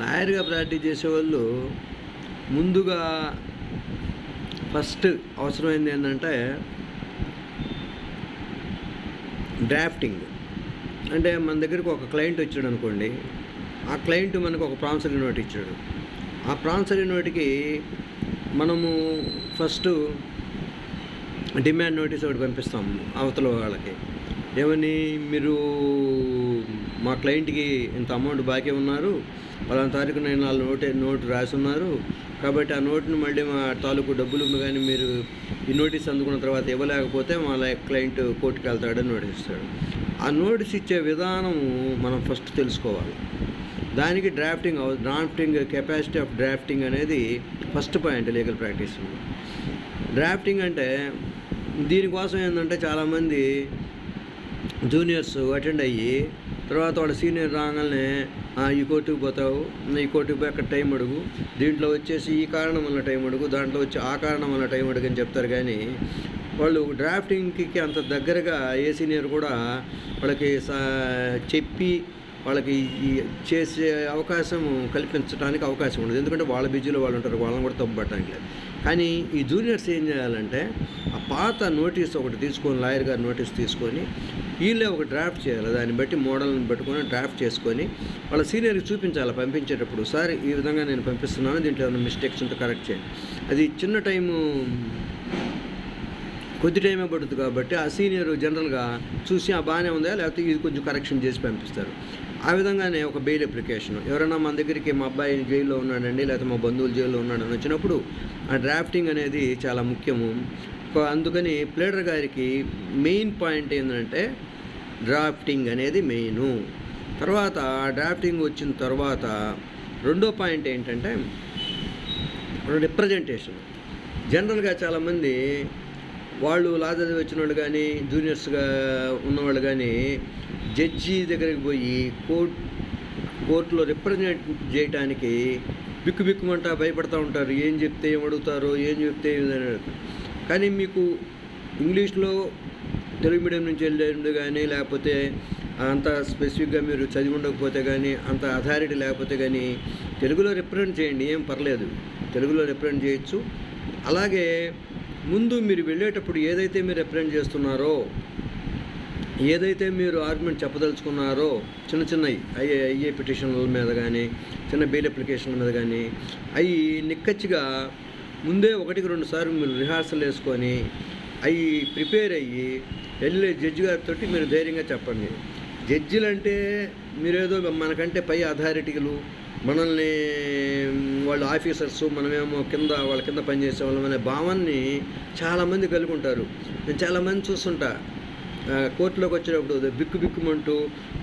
లాయర్గా ప్రాక్టీస్ చేసేవాళ్ళు ముందుగా ఫస్ట్ అవసరమైంది ఏంటంటే డ్రాఫ్టింగ్. అంటే మన దగ్గరికి ఒక క్లయింట్ వచ్చాడు అనుకోండి, ఆ క్లయింట్ మనకు ఒక ప్రామిసరీ నోట్ ఇచ్చాడు. ఆ ప్రామిసరీ నోట్కి మనము ఫస్ట్ డిమాండ్ నోటీస్ ఒకటి పంపిస్తాము అవతల వాళ్ళకి. ఏమని, మీరు మా క్లయింట్కి ఇంత అమౌంట్ బాకీ ఉన్నారు, పలానా తారీఖు నేను 4 నోటు రాసి ఉన్నారు, కాబట్టి ఆ నోటును మళ్ళీ మా తాలూకు డబ్బులు కానీ మీరు ఈ నోటీస్ అందుకున్న తర్వాత ఇవ్వలేకపోతే మా క్లయింట్ కోర్టుకు వెళ్తాడని నోటీస్ ఇస్తాడు. ఆ నోటీస్ ఇచ్చే విధానం మనం ఫస్ట్ తెలుసుకోవాలి. దానికి డ్రాఫ్టింగ్ కెపాసిటీ ఆఫ్ డ్రాఫ్టింగ్ అనేది first point legal practice. Drafting అంటే దీనికోసం ఏంటంటే చాలామంది జూనియర్స్ అటెండ్ అయ్యి తర్వాత వాళ్ళ సీనియర్ రాగానే ఈ కోర్టుకు పోతావు, ఈ కోర్టుకు పోయి అక్కడ టైం అడుగు, దీంట్లో వచ్చేసి ఈ కారణం వల్ల టైం అడుగు, దాంట్లో వచ్చి ఆ కారణం వల్ల టైం అడుగు అని చెప్తారు. కానీ వాళ్ళు డ్రాఫ్టింగ్కి అంత దగ్గరగా ఏ సీనియర్ కూడా వాళ్ళకి చెప్పి వాళ్ళకి చేసే అవకాశం కల్పించడానికి అవకాశం ఉండదు. ఎందుకంటే వాళ్ళ బిజీలో వాళ్ళు ఉంటారు, వాళ్ళని కూడా తప్పుపట్టడానికి లేదు. కానీ ఈ జూనియర్స్ ఏం చేయాలంటే ఆ పాత నోటీస్ ఒకటి తీసుకొని, లాయర్ గారు నోటీస్ తీసుకొని వీళ్ళే ఒక డ్రాఫ్ట్ చేయాలి. దాన్ని బట్టి మోడల్ని పెట్టుకొని డ్రాఫ్ట్ చేసుకొని వాళ్ళ సీనియర్కి చూపించాలి పంపించేటప్పుడు. సార్ ఈ విధంగా నేను పంపిస్తున్నాను, దీంట్లో ఏమైనా మిస్టేక్స్ ఉంటే కరెక్ట్ చేయండి. అది చిన్న టైము, కొద్ది టైమే పడుతుంది కాబట్టి ఆ సీనియర్ జనరల్గా చూసి బాగానే ఉందా లేకపోతే ఇది కొంచెం కరెక్షన్ చేసి పంపిస్తారు. ఆ విధంగానే ఒక బెయిల్ అప్లికేషన్, ఎవరైనా మన దగ్గరికి మా అబ్బాయి జైల్లో ఉన్నాడండి లేకపోతే మా బంధువులు జైల్లో ఉన్నాడని వచ్చినప్పుడు ఆ డ్రాఫ్టింగ్ అనేది చాలా ముఖ్యము. అందుకని ప్లేడర్ గారికి మెయిన్ పాయింట్ ఏంటంటే డ్రాఫ్టింగ్ అనేది మెయిను. తర్వాత డ్రాఫ్టింగ్ వచ్చిన తర్వాత రెండో పాయింట్ ఏంటంటే రిప్రజెంటేషన్. జనరల్గా చాలామంది వాళ్ళు లా చదివి వచ్చిన వాళ్ళు కానీ జూనియర్స్గా ఉన్నవాళ్ళు కానీ జడ్జి దగ్గరికి పోయి కోర్టులో రిప్రజెంట్ చేయడానికి బిక్కుమంటా భయపడుతూ ఉంటారు. ఏం చెప్తే ఏం అడుగుతారో, ఏం చెప్తే ఏదని అడుగుతారు. కానీ మీకు ఇంగ్లీష్లో తెలుగు మీడియం నుంచి వెళ్ళేది కానీ లేకపోతే అంత స్పెసిఫిక్గా మీరు చదివి ఉండకపోతే కానీ అంత అథారిటీ లేకపోతే కానీ తెలుగులో రిప్రజెంట్ చేయండి, ఏం పర్లేదు, తెలుగులో రిప్రజెంట్ చేయొచ్చు. అలాగే ముందు మీరు వెళ్ళేటప్పుడు ఏదైతే మీరు రిప్రజెంట్ చేస్తున్నారో, ఏదైతే మీరు ఆర్గ్యుమెంట్ చెప్పదలుచుకున్నారో, చిన్నవి అయ్యే పిటిషన్ల మీద కానీ చిన్న బెయిల్ అప్లికేషన్ల మీద కానీ అవి నిక్కచ్చిగా ముందే 1-2 సార్లు మీరు రిహార్సల్ వేసుకొని అవి ప్రిపేర్ అయ్యి వెళ్ళి జడ్జి గారితో మీరు ధైర్యంగా చెప్పండి. జడ్జిలు అంటే మీరేదో మనకంటే పై అథారిటీలు, మనల్ని వాళ్ళు ఆఫీసర్సు, మనమేమో వాళ్ళ కింద పనిచేసే వాళ్ళం అనే భావాన్ని చాలామంది కలిగి ఉంటారు. నేను చాలామంది చూస్తుంటా కోర్టులోకి వచ్చేటప్పుడు బిక్కుమంటూ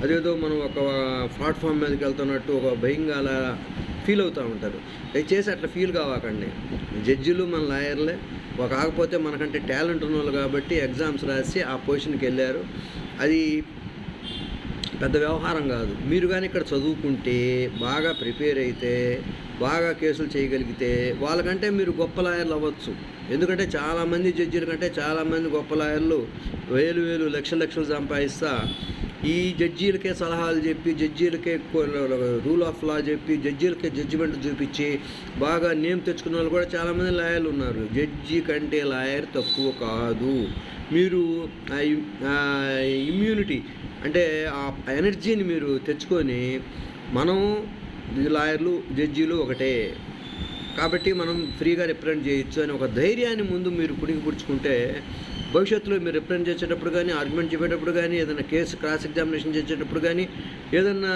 అదేదో మనం ఒక ప్లాట్ఫామ్ మీదకి వెళ్తున్నట్టు ఒక భయంగా అలా ఫీల్ అవుతూ ఉంటారు. దయచేసి అట్లా ఫీల్ కావాకండి. జడ్జిలు మన లాయర్లే, కాకపోతే మనకంటే టాలెంట్ ఉన్న వాళ్ళు కాబట్టి ఎగ్జామ్స్ రాసి ఆ పొజిషన్కి వెళ్ళారు. అది పెద్ద వ్యవహారం కాదు. మీరు కానీ ఇక్కడ చదువుకుంటే బాగా ప్రిపేర్ అయితే బాగా కేసులు చేయగలిగితే వాళ్ళకంటే మీరు గొప్ప లాయర్లు అవ్వచ్చు. ఎందుకంటే చాలామంది జడ్జీల కంటే చాలామంది గొప్ప లాయర్లు వేలు లక్షలు సంపాదిస్తా ఈ జడ్జీలకే సలహాలు చెప్పి, జడ్జీలకే రూల్ ఆఫ్ లా చెప్పి, జడ్జీలకే జడ్జిమెంట్ చూపించి బాగా నేమ్ తెచ్చుకున్న వాళ్ళు కూడా చాలామంది లాయర్లు ఉన్నారు. జడ్జి కంటే లాయర్ తక్కువ కాదు. మీరు ఇమ్యూనిటీ అంటే ఆ ఎనర్జీని మీరు తెచ్చుకొని, మనం లాయర్లు జడ్జీలు ఒకటే కాబట్టి మనం ఫ్రీగా రిప్రజెంట్ చేయొచ్చు అని ఒక ధైర్యాన్ని ముందు మీరు పుణికిపుచ్చుకుంటే భవిష్యత్తులో మీరు రిప్రజెంట్ చేసేటప్పుడు కానీ, ఆర్గ్యుమెంట్ చెప్పేటప్పుడు కానీ, ఏదైనా కేసు క్రాస్ ఎగ్జామినేషన్ చేసేటప్పుడు కానీ, ఏదన్నా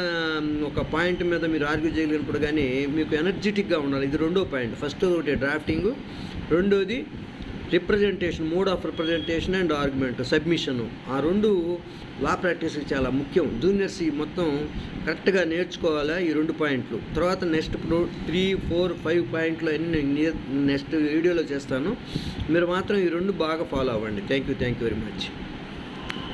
ఒక పాయింట్ మీద మీరు ఆర్గ్యూ చేయలేనప్పుడు కానీ మీకు ఎనర్జెటిక్గా ఉండాలి. ఇది రెండో పాయింట్. ఫస్ట్ ఒకటి డ్రాఫ్టింగు, రెండోది representation, mode of representation and argument, submission. ఆ రెండు లా ప్రాక్టీస్కి చాలా ముఖ్యం. జూనియర్స్ ఈ మొత్తం కరెక్ట్గా నేర్చుకోవాలా ఈ 2 పాయింట్లు. తర్వాత నెక్స్ట్ 3, 4, 5 పాయింట్లు అన్నీ నెక్స్ట్ వీడియోలో చేస్తాను. మీరు మాత్రం ఈ 2 బాగా ఫాలో అవ్వండి. Thank you very much.